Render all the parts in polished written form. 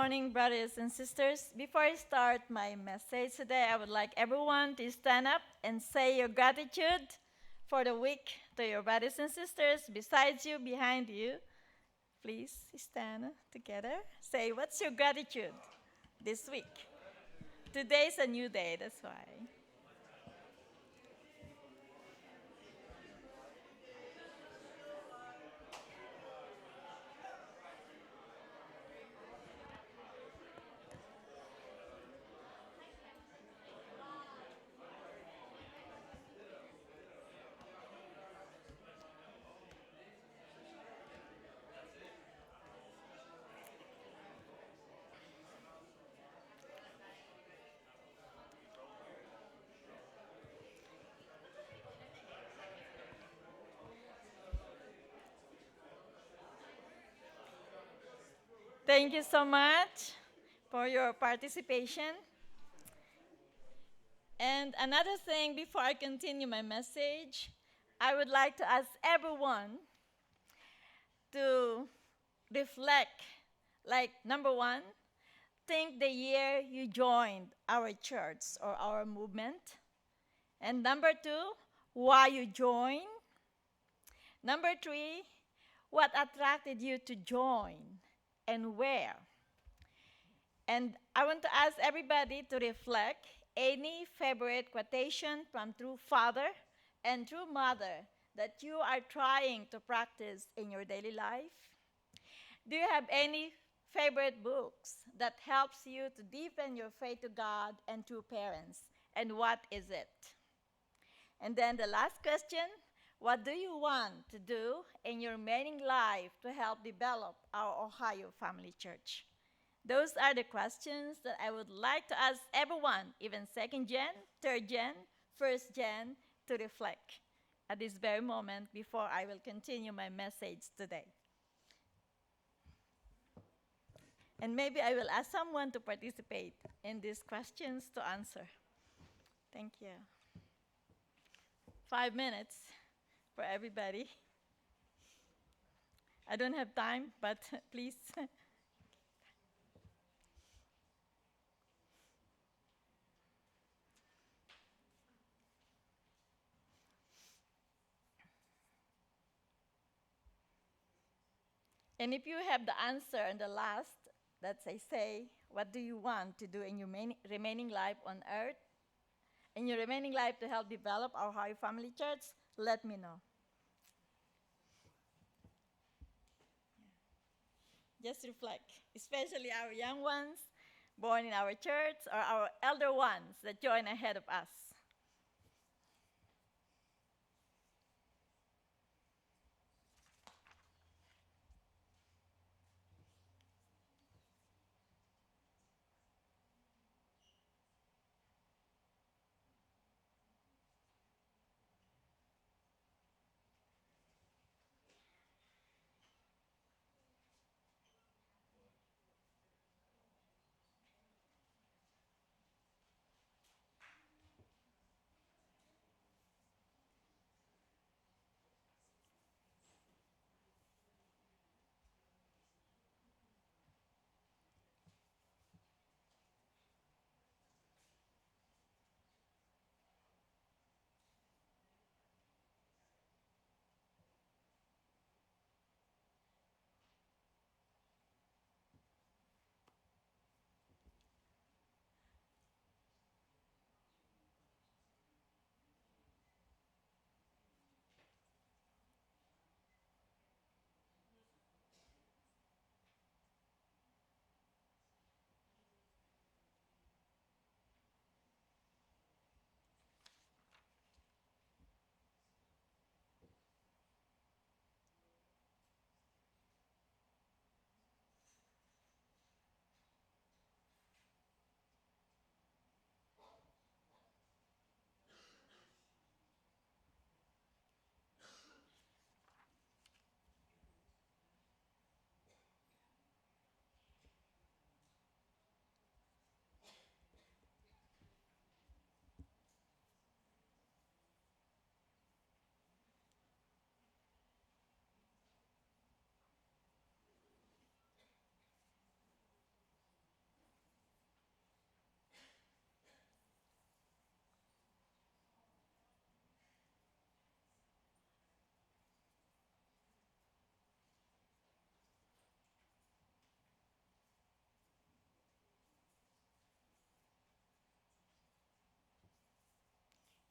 morning, brothers and sisters. Before I start my message today, I would like everyone to stand up and say your gratitude for the week to your brothers and sisters beside you, behind you. Please stand together. Say, what's your gratitude this week? Today's a new day, that's why. Thank you so much for your participation. And another thing, before I continue my message, I would like to ask everyone to reflect. Like, number one, think the year you joined our church or our movement. And number two, why you joined. Number three, what attracted you to join and where. And I want to ask everybody to reflect any favorite quotation from True Father and True Mother that you are trying to practice in your daily life. Do you have any favorite books that helps you to deepen your faith to God and to parents? And what is it? And then the last question, what do you want to do in your remaining life to help develop our Ohio Family Church? Those are the questions that I would like to ask everyone, even second gen, third gen, first gen, to reflect at this very moment before I will continue my message today. And maybe I will ask someone to participate in these questions to answer. Thank you. 5 minutes for everybody. I don't have time, but please. And if you have the answer in the last, that I say, what do you want to do in your remaining life on earth? In your remaining life to help develop our Ohio Family Church, let me know. Just reflect, especially our young ones born in our church or our elder ones that join ahead of us.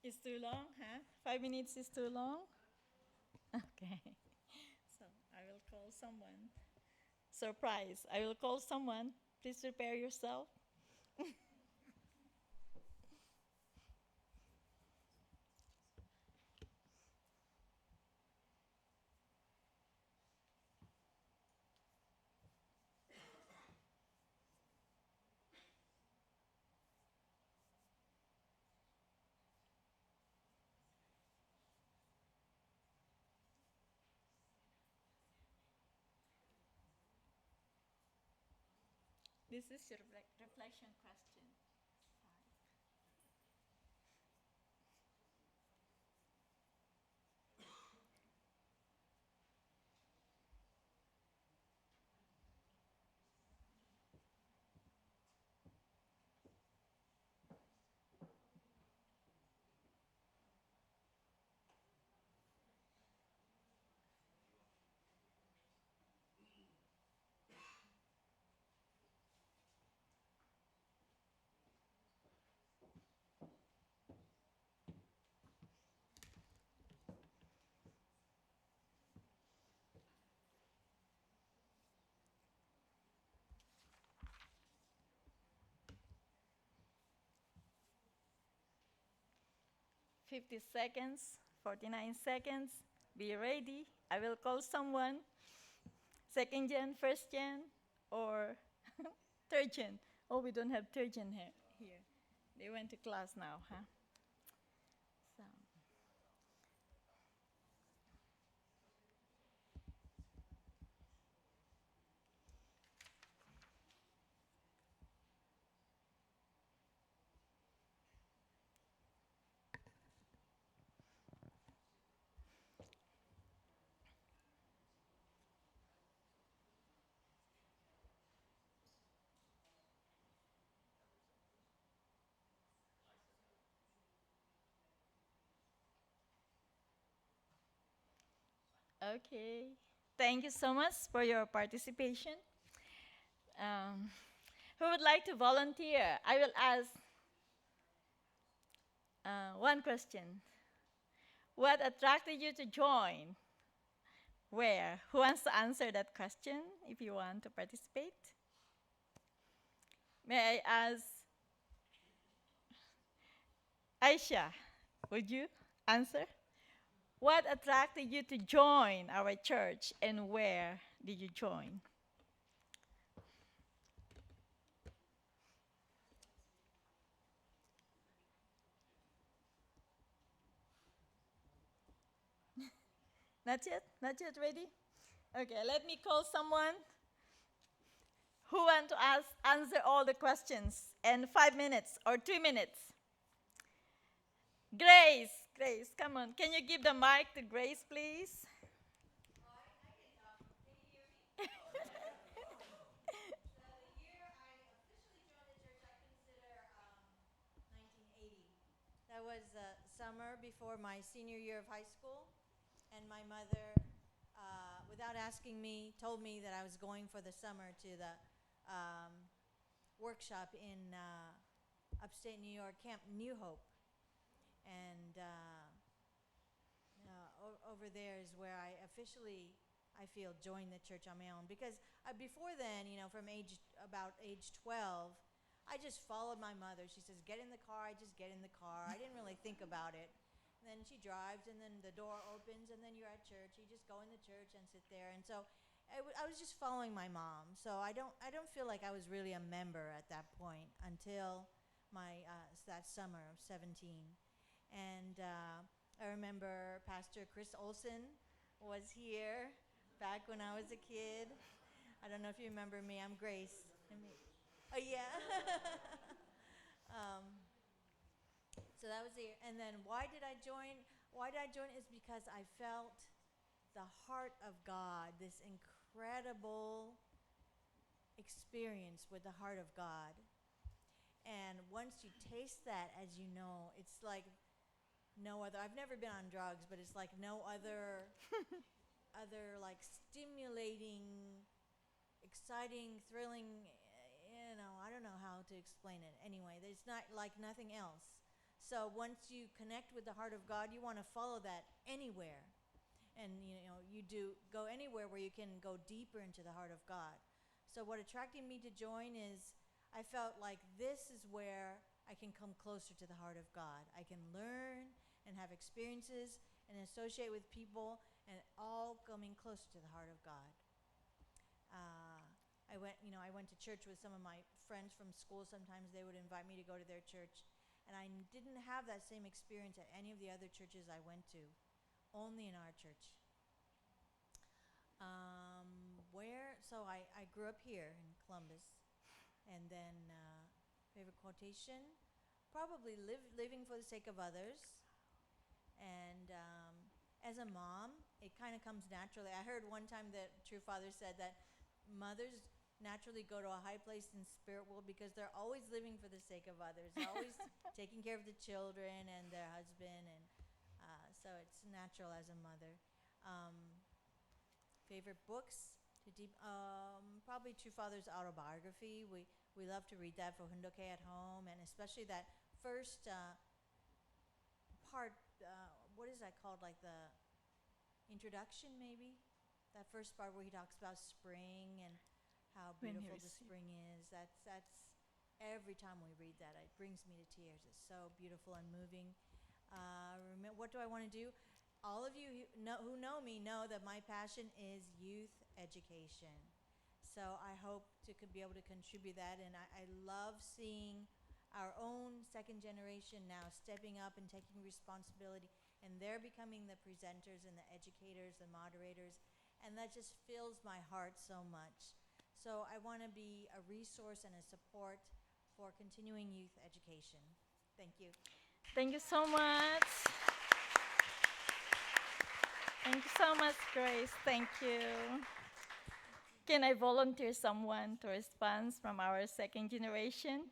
It's too long, huh? 5 minutes is too long? Okay. So I will call someone. Surprise. I will call someone. Please prepare yourself. 'This is your reflection question. 50 seconds, 49 seconds. Be ready. I will call someone. Second gen, first gen, or third gen. Oh, we don't have third gen here. They went to class now, huh? So. Okay. Thank you so much for your participation. Um, who would like to volunteer? I will ask one question. What attracted you to join? Where? Who wants to answer that question if you want to participate? May I ask Aisha, would you answer? What attracted you to join our church and where did you join? Not yet? Not yet ready? Okay, let me call someone who want to answer all the questions in 5 minutes or 3 minutes. Grace, come on. Can you give the mic to Grace, please? The year I officially joined the church, I consider 1980. That was summer before my senior year of high school, and my mother, without asking me, told me that I was going for the summer to the um, workshop in upstate New York, Camp New Hope, and over there is where I officially, I feel, joined the church on my own. Because before then, from about age 12, I just followed my mother. She says, "Get in the car." I just get in the car. I didn't really think about it. And then she drives, and then the door opens, and then you're at church. You just go in the church and sit there. And so I was just following my mom. So I don't feel like I was really a member at that point until that summer of 17. And I remember Pastor Chris Olson was here back when I was a kid. I don't know if you remember me. I'm Grace. Oh, yeah. um, so that was the year. And then why did I join? Why did I join is because I felt the heart of God, this incredible experience with the heart of God. And once you taste that, as you know, it's like no other. I've never been on drugs, but it's like no other like stimulating, exciting, thrilling. I don't know how to explain it. Anyway, it's not like nothing else. So once you connect with the heart of God, you want to follow that anywhere. And you do go anywhere where you can go deeper into the heart of God. So what attracted me to join is I felt like this is where I can come closer to the heart of God. I can learn and have experiences and associate with people, and all coming closer to the heart of God. I went to church with some of my friends from school. Sometimes they would invite me to go to their church, and I didn't have that same experience at any of the other churches I went to, only in our church. So I grew up here in Columbus, and then favorite quotation, probably living for the sake of others, and as a mom, it kind of comes naturally. I heard one time that True Father said that mothers naturally go to a high place in spirit world because they're always living for the sake of others, always taking care of the children and their husband, and so it's natural as a mother. Favorite books to probably True Father's autobiography. We love to read that for Hundoke at home, and especially that first part. What is that called? Like the introduction, maybe? That first part where he talks about spring and how When he beautiful the received- spring is. That's every time we read that, it brings me to tears. It's so beautiful and moving. What do I want to do? All of you who know me know that my passion is youth education. So I hope to be able to contribute that, and I love seeing our own second generation now stepping up and taking responsibility, and they're becoming the presenters and the educators, the moderators, and that just fills my heart so much. So I want to be a resource and a support for continuing youth education. Thank you. Thank you so much. Thank you so much, Grace. Thank you. Can I volunteer someone to respond from our second generation?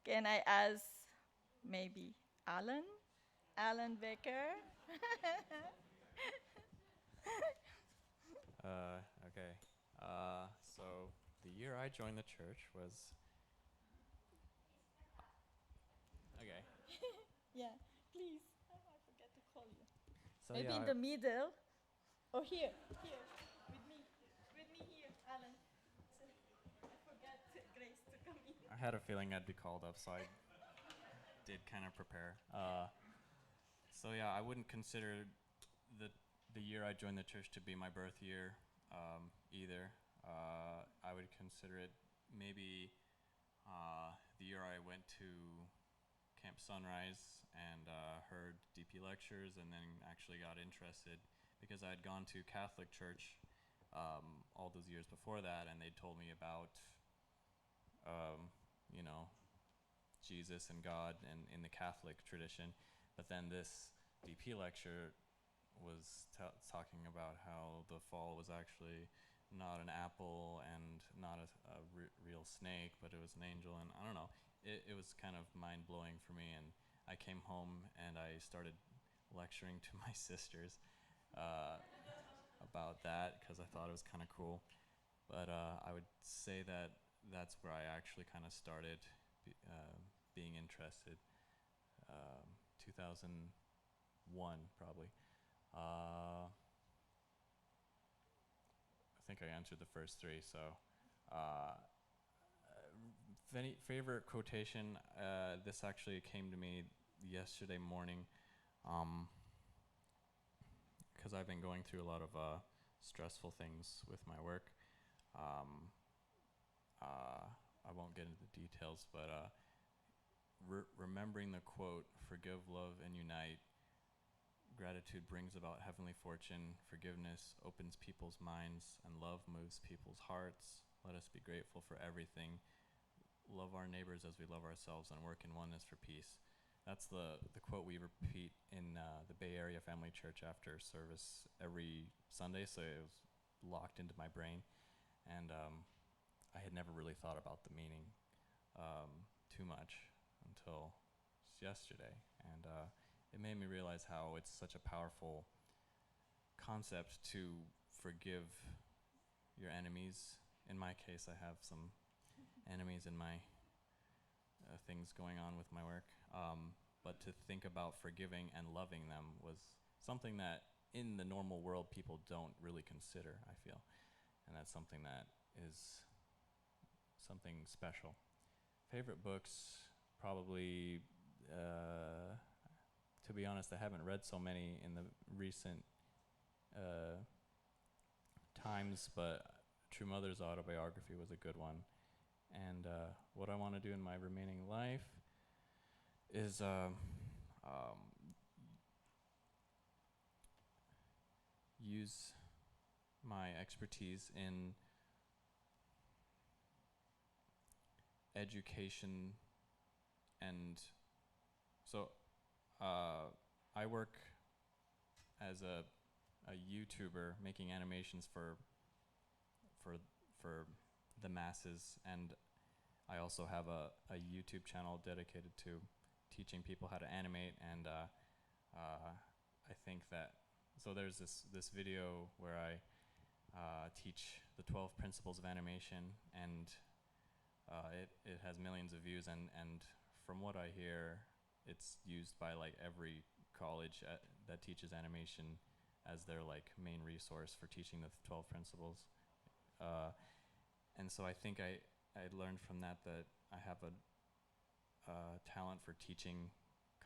Can I ask maybe Alan? Alan Becker? Okay. So the year I joined the church was. Okay. Yeah, please. Oh, I forgot to call you. So Maybe yeah, in the middle. Or here, with me here, Alan. So, I forgot Grace to come in. I had a feeling I'd be called up, so I did kind of prepare. So yeah, I wouldn't consider the year I joined the church to be my birth year either. I would consider it maybe the year I went to Camp Sunrise and heard DP lectures, and then actually got interested because I had gone to Catholic church all those years before that, and they told me about Jesus and God and in the Catholic tradition. But then this DP lecture was talking about how the fall was actually not an apple and not a real snake, but it was an angel. And I don't know, it was kind of mind-blowing for me. And I came home and I started lecturing to my sisters about that because I thought it was kind of cool. But I would say that that's where I actually kind of started being interested. 2001 probably. I think I answered the first three. So favorite quotation, this actually came to me yesterday morning because I've been going through a lot of stressful things with my work. I won't get into the details, but remembering the quote, "Forgive, love, and unite. Gratitude brings about heavenly fortune. Forgiveness opens people's minds, and love moves people's hearts. Let us be grateful for everything. Love our neighbors as we love ourselves, and work in oneness for peace." That's the quote we repeat in the Bay Area Family Church after service every Sunday, so it was locked into my brain. And I had never really thought about the meaning too much until yesterday. And it made me realize how it's such a powerful concept to forgive your enemies. In my case, I have some enemies in my things going on with my work. but to think about forgiving and loving them was something that in the normal world people don't really consider, I feel. And that's something that is something special. Favorite books, probably, to be honest, I haven't read so many in the recent times, but True Mother's autobiography was a good one. And what I want to do in my remaining life is use my expertise in education. And so I work as a YouTuber making animations for the masses, and I also have a YouTube channel dedicated to teaching people how to animate. And I think that, so there's this video where I teach the 12 principles of animation, and it has millions of views, and from what I hear, it's used by like every college that teaches animation as their like main resource for teaching the 12 principles. And so I think I learned from that I have a talent for teaching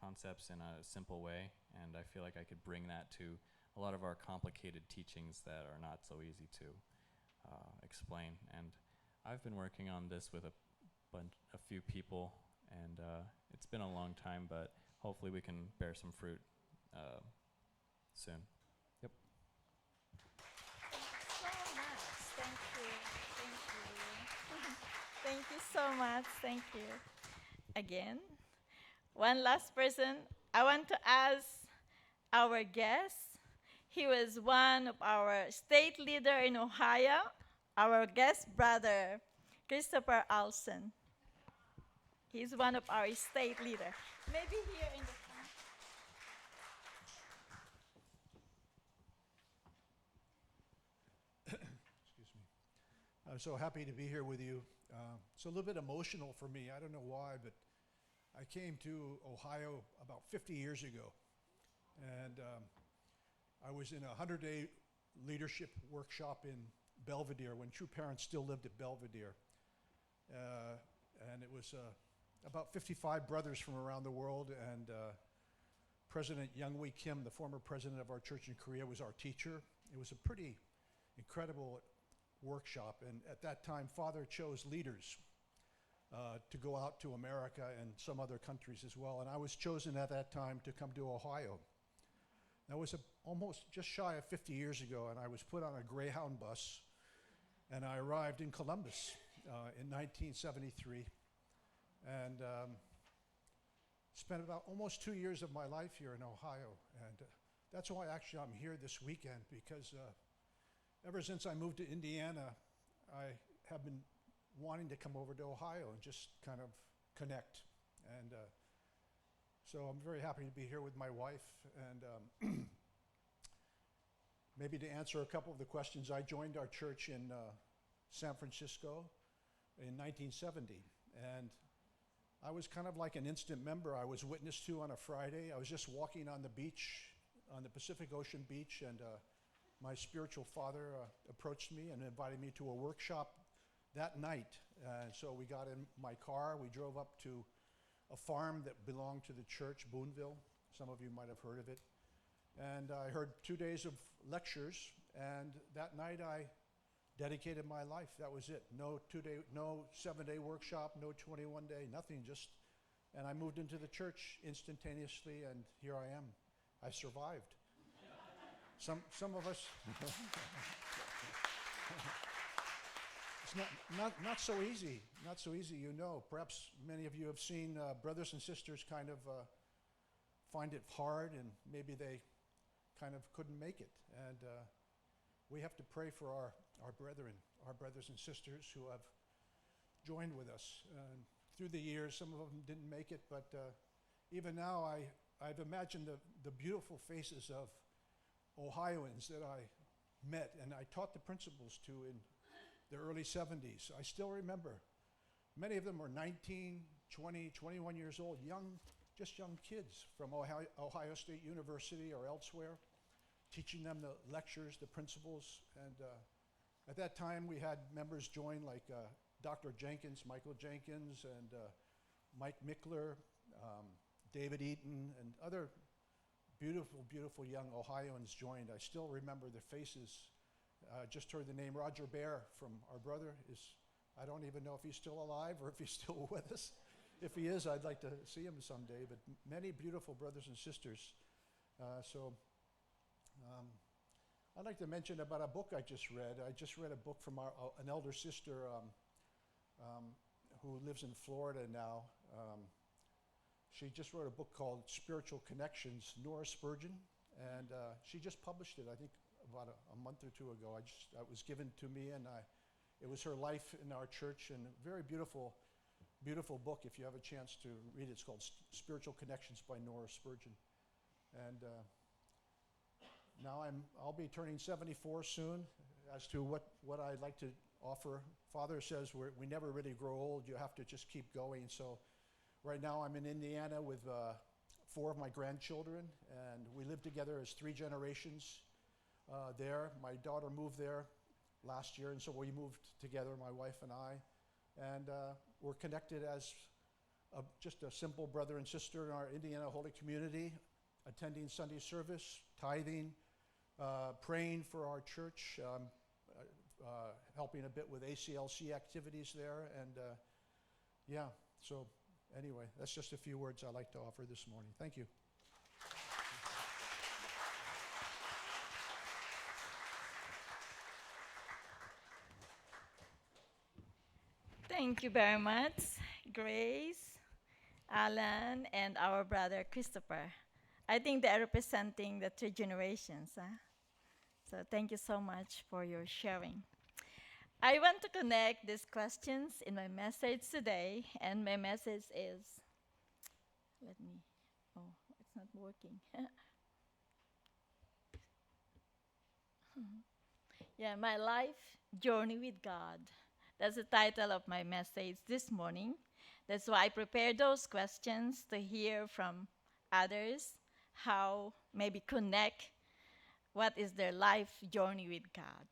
concepts in a simple way, and I feel like I could bring that to a lot of our complicated teachings that are not so easy to explain. And I've been working on this with a few people, and it's been a long time, but hopefully we can bear some fruit soon. Yep. So much. Thank you. Thank you. Thank you so much. Thank you. Again, one last person. I want to ask our guest. He was one of our state leader in Ohio, our guest brother, Christopher Alson. He's one of our state leader. Maybe here in the front. Excuse me. I'm so happy to be here with you. It's a little bit emotional for me. I don't know why, but I came to Ohio about 50 years ago. And I was in a 100-day leadership workshop in Belvedere when True Parents still lived at Belvedere. And it was about 55 brothers from around the world, and President Youngwee Kim, the former president of our church in Korea, was our teacher. It was a pretty incredible workshop, and at that time, Father chose leaders to go out to America and some other countries as well, and I was chosen at that time to come to Ohio. That was almost just shy of 50 years ago, and I was put on a Greyhound bus, and I arrived in Columbus in 1973, and spent about almost 2 years of my life here in Ohio. And that's why actually I'm here this weekend, because ever since I moved to Indiana, I have been wanting to come over to Ohio and just kind of connect. And so I'm very happy to be here with my wife. And maybe to answer a couple of the questions, I joined our church in San Francisco in 1970. And I was kind of like an instant member. I was witnessed to on a Friday. I was just walking on the beach, on the Pacific Ocean beach, and my spiritual father approached me and invited me to a workshop that night. And so we got in my car, we drove up to a farm that belonged to the church, Boonville. Some of you might have heard of it. And I heard 2 days of lectures, and that night I dedicated my life. That was it. No 7-day workshop, no 21-day, nothing, just, and I moved into the church instantaneously, and here I am. I survived. Some of us, it's not so easy, not so easy, you know. Perhaps many of you have seen brothers and sisters kind of find it hard, and maybe they kind of couldn't make it. And we have to pray for our brethren, our brothers and sisters who have joined with us. Through the years, some of them didn't make it, but even now I've imagined the beautiful faces of Ohioans that I met and I taught the principles to in the early 70s. I still remember. Many of them were 19, 20, 21 years old, young just young kids from Ohio State University or elsewhere, teaching them the lectures, the principles. And at that time, we had members join like Dr. Jenkins, Michael Jenkins, and Mike Mickler, David Eaton, and other beautiful, beautiful young Ohioans joined. I still remember their faces. Just heard the name Roger Bear from our brother. I don't even know if he's still alive or if he's still with us. If he is, I'd like to see him someday. But many beautiful brothers and sisters. I'd like to mention about a book I just read. I just read a book from an elder sister who lives in Florida now. She just wrote a book called Spiritual Connections, Nora Spurgeon, and she just published it, I think, about a month or two ago. It was given to me, and it was her life in our church, and a very beautiful, beautiful book. If you have a chance to read it, it's called Spiritual Connections by Nora Spurgeon. And now I'll be turning 74 soon. As to what I'd like to offer, Father says we never really grow old. You have to just keep going. So right now I'm in Indiana with 4 of my grandchildren, and we live together as 3 generations there. My daughter moved there last year, and so we moved together, my wife and I, and we're connected as just a simple brother and sister in our Indiana Holy Community, attending Sunday service, tithing, praying for our church, helping a bit with ACLC activities there, and so anyway, that's just a few words I'd like to offer this morning. Thank you. Thank you very much, Grace, Alan, and our brother Christopher. I think they are representing the 3 generations. So thank you so much for your sharing. I want to connect these questions in my message today, and my message is, it's not working. My life journey with God. That's the title of my message this morning. That's why I prepared those questions to hear from others, how maybe connect what is their life journey with God.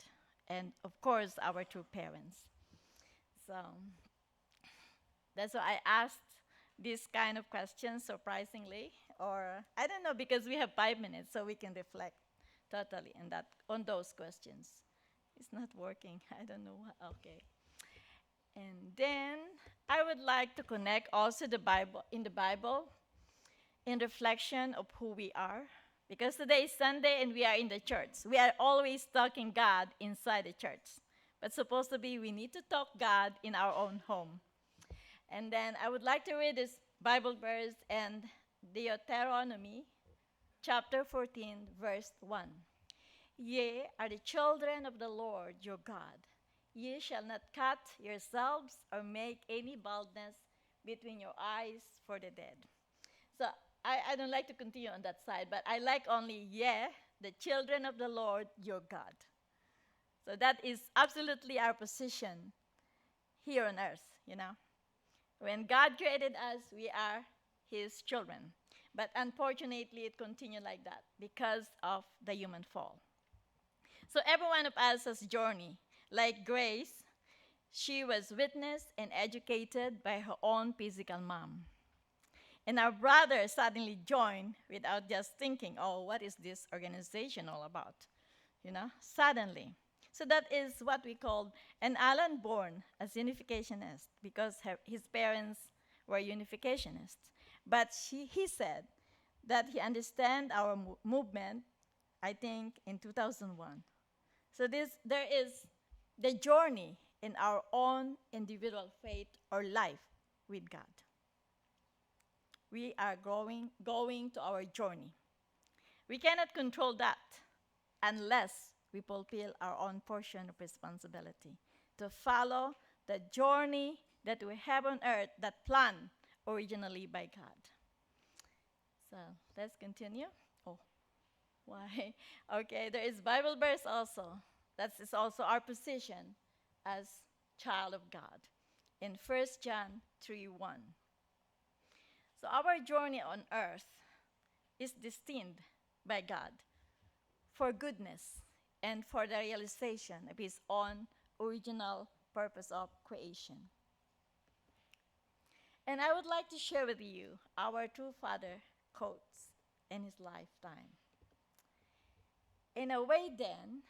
And of course, our true parents. So that's why I asked this kind of questions, surprisingly, or I don't know, because we have 5 minutes, so we can reflect totally on those questions. It's not working. I don't know. Okay. And then I would like to connect also the Bible in reflection of who we are. Because today is Sunday and we are in the church. We are always talking God inside the church. But supposed to be we need to talk God in our own home. And then I would like to read this Bible verse in Deuteronomy chapter 14, verse 1. Ye are the children of the Lord your God. Ye shall not cut yourselves or make any baldness between your eyes for the dead. So I don't like to continue on that side, but I like only, the children of the Lord your God. So that is absolutely our position here on earth, When God created us, we are his children. But unfortunately, it continued like that because of the human fall. So every one of us has journey. Like Grace, she was witnessed and educated by her own physical mom. And our brother suddenly joined without just thinking, what is this organization all about? Suddenly. So that is what we call an Alan born as unificationist because his parents were unificationists. But he said that he understand our movement, I think, in 2001. So there is the journey in our own individual faith or life with God. We are going to our journey. We cannot control that unless we fulfill our own portion of responsibility to follow the journey that we have on earth that planned originally by God. So let's continue. Why? Okay, there is Bible verse also. That is also our position as child of God in 1 John 3:1. So So our journey on earth is destined by God for goodness and for the realization of His own original purpose of creation. And I would like to share with you our true father quotes in his lifetime. In a way, then,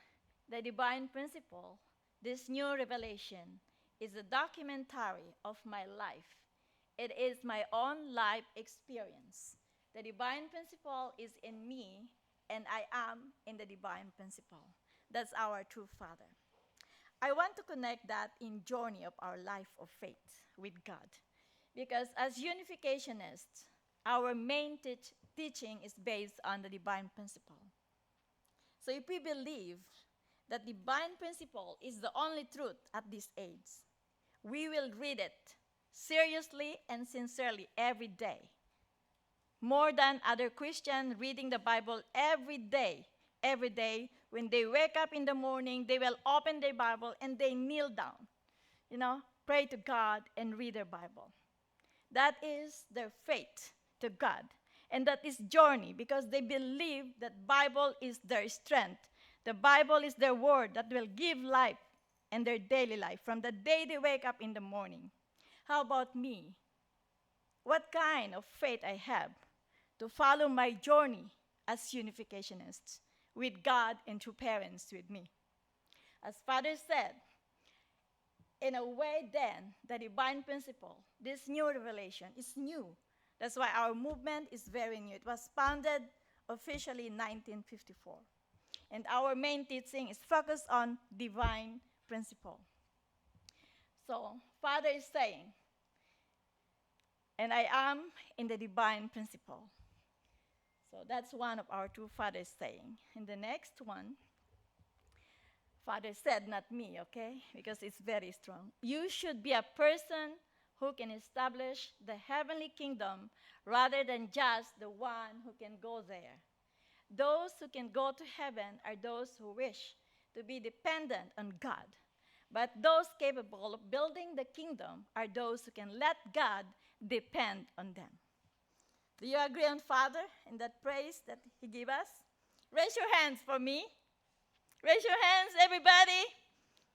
the divine principle, this new revelation, is a documentary of my life. It is my own life experience. The divine principle is in me, and I am in the divine principle. That's our true Father. I want to connect that in journey of our life of faith with God. Because as unificationists, our main teaching is based on the divine principle. So if we believe that divine principle is the only truth at this age, we will read it seriously and sincerely every day. More than other Christians reading the Bible every day. Every day, when they wake up in the morning, they will open their Bible and they kneel down, pray to God and read their Bible. That is their faith to God. And that is journey because they believe that Bible is their strength. The Bible is their word that will give life in their daily life from the day they wake up in the morning. How about me? What kind of faith I have to follow my journey as unificationists with God and true parents with me? As Father said, in a way then, the divine principle, this new revelation is new. That's why our movement is very new. It was founded officially in 1954. And our main teaching is focused on divine principle. So, Father is saying, and I am in the divine principle. So that's one of our two fathers saying. And the next one, Father said, not me, okay? Because it's very strong. You should be a person who can establish the heavenly kingdom rather than just the one who can go there. Those who can go to heaven are those who wish to be dependent on God. But those capable of building the kingdom are those who can let God depend on them. Do you agree on Father in that praise that He gave us? Raise your hands for me. Raise your hands, everybody,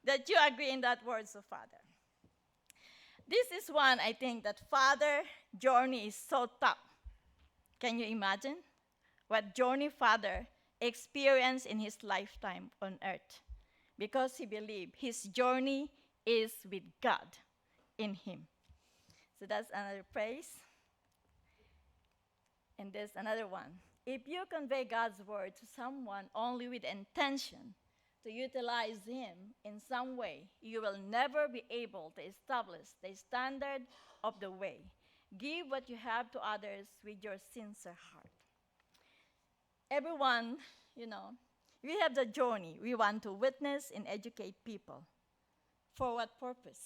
that you agree in that words of Father. This is one, I think, that Father journey is so tough. Can you imagine what journey Father experienced in his lifetime on earth? Because he believed his journey is with God in him. So that's another praise. And there's another one. If you convey God's word to someone only with intention to utilize him in some way, you will never be able to establish the standard of the way. Give what you have to others with your sincere heart. Everyone, we have the journey. We want to witness and educate people. For what purpose?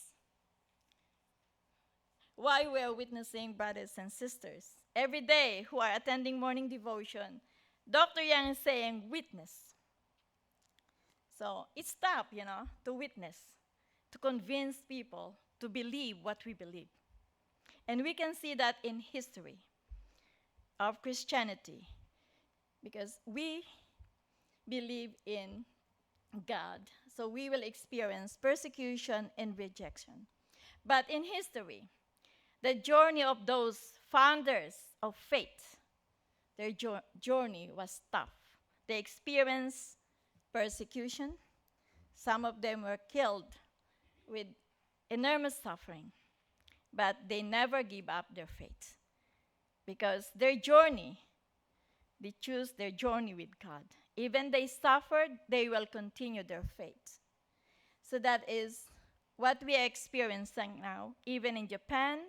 Why we are witnessing brothers and sisters every day who are attending morning devotion? Dr. Yang is saying witness. So it's tough, to witness, to convince people to believe what we believe. And we can see that in history of Christianity, because we believe in God, so we will experience persecution and rejection. But in history, the journey of those founders of faith, their journey was tough. They experienced persecution. Some of them were killed with enormous suffering, but they never give up their faith because their journey, they choose their journey with God. Even they suffered, they will continue their faith. So that is what we are experiencing now, even in Japan,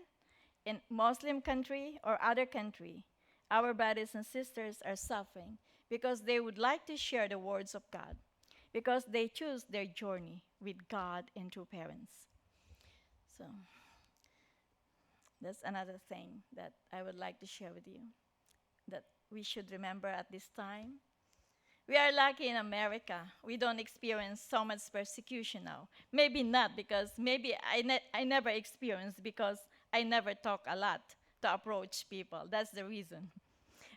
in Muslim country or other country. Our brothers and sisters are suffering because they would like to share the words of God, because they choose their journey with God and true parents. So that's another thing that I would like to share with you, that we should remember at this time. We are lucky in America. We don't experience so much persecution now. Maybe not, because maybe I never experienced, because I never talk a lot to approach people. That's the reason.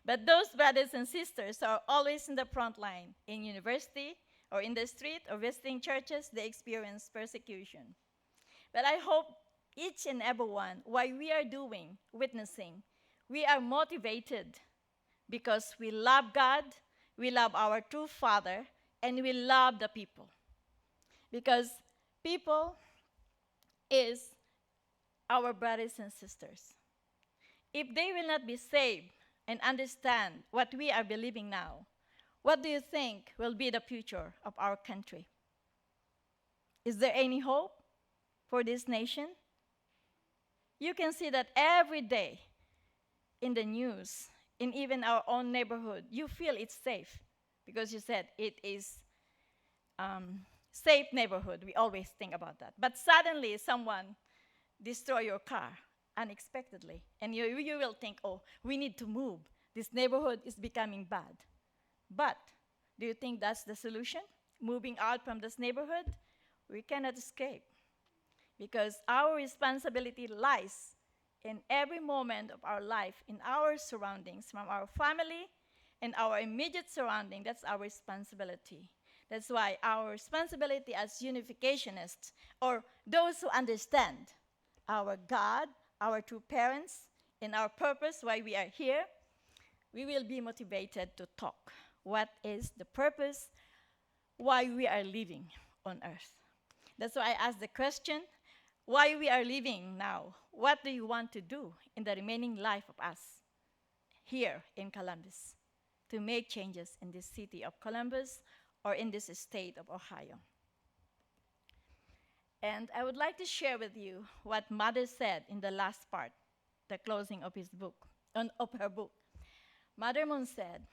But those brothers and sisters are always in the front line. In university or in the street or visiting churches, they experience persecution. But I hope each and every one, while we are doing witnessing, we are motivated because we love God, we love our true Father, and we love the people. Because people is our brothers and sisters. If they will not be saved and understand what we are believing now, what do you think will be the future of our country? Is there any hope for this nation? You can see that every day in the news, in even our own neighborhood, you feel it's safe because you said it is safe neighborhood. We always think about that. But suddenly someone destroy your car unexpectedly, and you will think, oh, we need to move. This neighborhood is becoming bad. But do you think that's the solution? Moving out from this neighborhood? We cannot escape because our responsibility lies in every moment of our life, in our surroundings, from our family and our immediate surrounding. That's our responsibility. That's why our responsibility as unificationists, or those who understand our God, our true parents, and our purpose, why we are here, we will be motivated to talk. What is the purpose? Why we are living on earth? That's why I asked the question, why we are living now? What do you want to do in the remaining life of us here in Columbus to make changes in this city of Columbus or in this state of Ohio? And I would like to share with you what Mother said in the last part, the closing of of her book. Mother Moon said,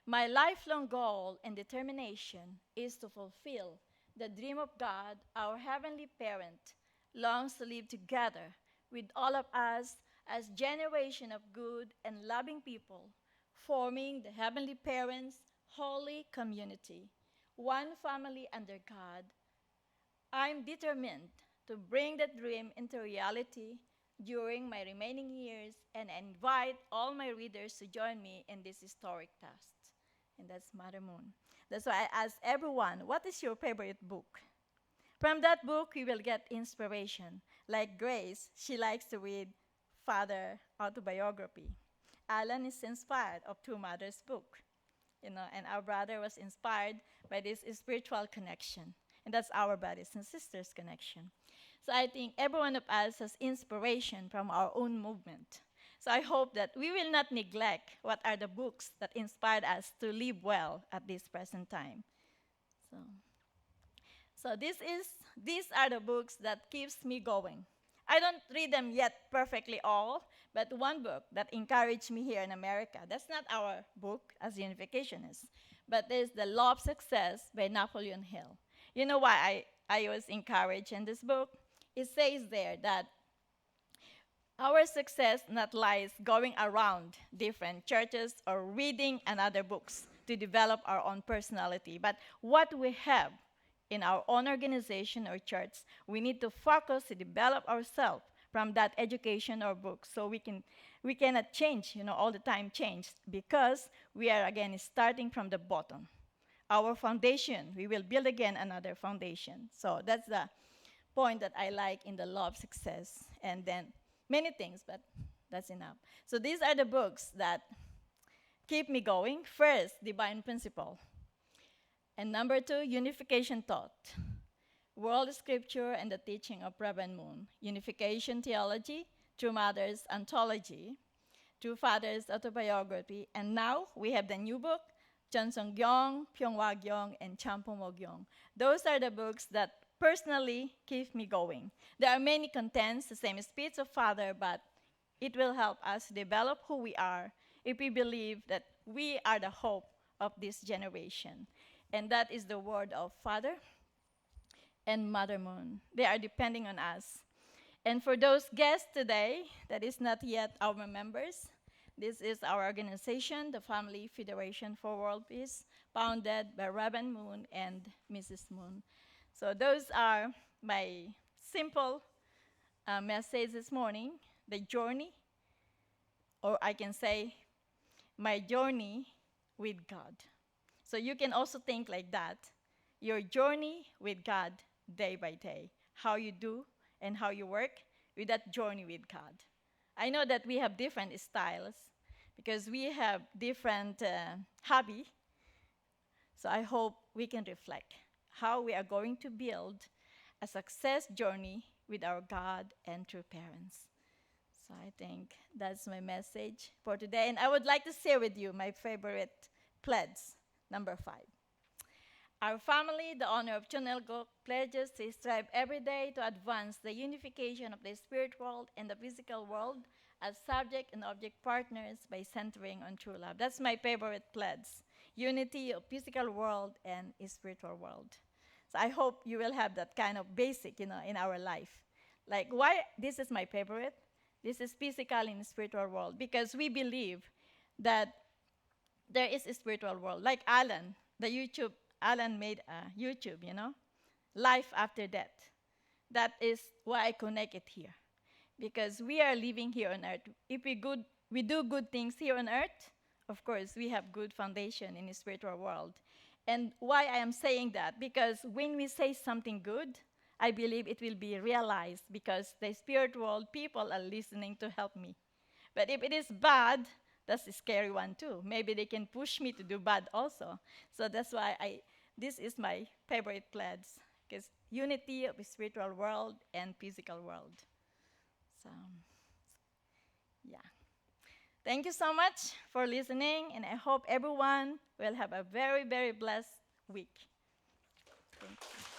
"My lifelong goal and determination is to fulfill the dream of God, our heavenly parent, longs to live together with all of us as generation of good and loving people, forming the heavenly parents' holy community, one family under God. I'm determined to bring that dream into reality during my remaining years and invite all my readers to join me in this historic task." And that's Mother Moon. That's why I ask everyone, what is your favorite book? From that book, you will get inspiration. Like Grace, she likes to read father autobiography. Alan is inspired of Two Mothers' book, and our brother was inspired by this spiritual connection. And that's our brothers and sisters connection. So I think every one of us has inspiration from our own movement. So I hope that we will not neglect what are the books that inspired us to live well at this present time. So these are the books that keeps me going. I don't read them yet perfectly all, but one book that encouraged me here in America, that's not our book as unificationists, but there's The Law of Success by Napoleon Hill. You know why I was encouraged in this book? It says there that our success not lies going around different churches or reading another books to develop our own personality, but what we have in our own organization or church, we need to focus to develop ourselves from that education or book, so we cannot change, all the time change, because we are again starting from the bottom. Our foundation, we will build again another foundation. So that's the point that I like in The Law of Success. And then many things, but that's enough. So these are the books that keep me going. First, Divine Principle. And number 2, Unification Thought. World Scripture and the Teaching of Reverend Moon. Unification Theology, True Mother's Anthology, True Father's Autobiography. And now we have the new book, Chonsong Gyeong, Pyeonghwa Gyeong, and Champong Gyeong. Those are the books that personally keep me going. There are many contents, the same Spirits of Father, but it will help us develop who we are if we believe that we are the hope of this generation. And that is the word of Father and Mother Moon. They are depending on us. And for those guests today that is not yet our members, this is our organization, the Family Federation for World Peace, founded by Reverend Moon and Mrs. Moon. So those are my simple message this morning, the journey or I can say, my journey with God. So you can also think like that, your journey with God day by day, how you do and how you work with that journey with God. I know that we have different styles because we have different hobby. So I hope we can reflect how we are going to build a success journey with our God and true parents. So I think that's my message for today. And I would like to share with you my favorite pledge, number 5. Our family, the honor of Chunelgo, pledges to strive every day to advance the unification of the spirit world and the physical world as subject and object partners by centering on true love. That's my favorite pledge, unity of physical world and spiritual world. So I hope you will have that kind of basic, in our life. Like, why this is my favorite? This is physical and spiritual world because we believe that there is a spiritual world. Like Alan made a YouTube, life after death. That is why I connect it here. Because we are living here on earth. If we do good things here on earth, of course, we have good foundation in the spiritual world. And why I am saying that? Because when we say something good, I believe it will be realized because the spirit world people are listening to help me. But if it is bad, that's a scary one too. Maybe they can push me to do bad also. So that's why this is my favorite pledge, because unity of the spiritual world and physical world. So, yeah. Thank you so much for listening, and I hope everyone will have a very, very blessed week. Thank you.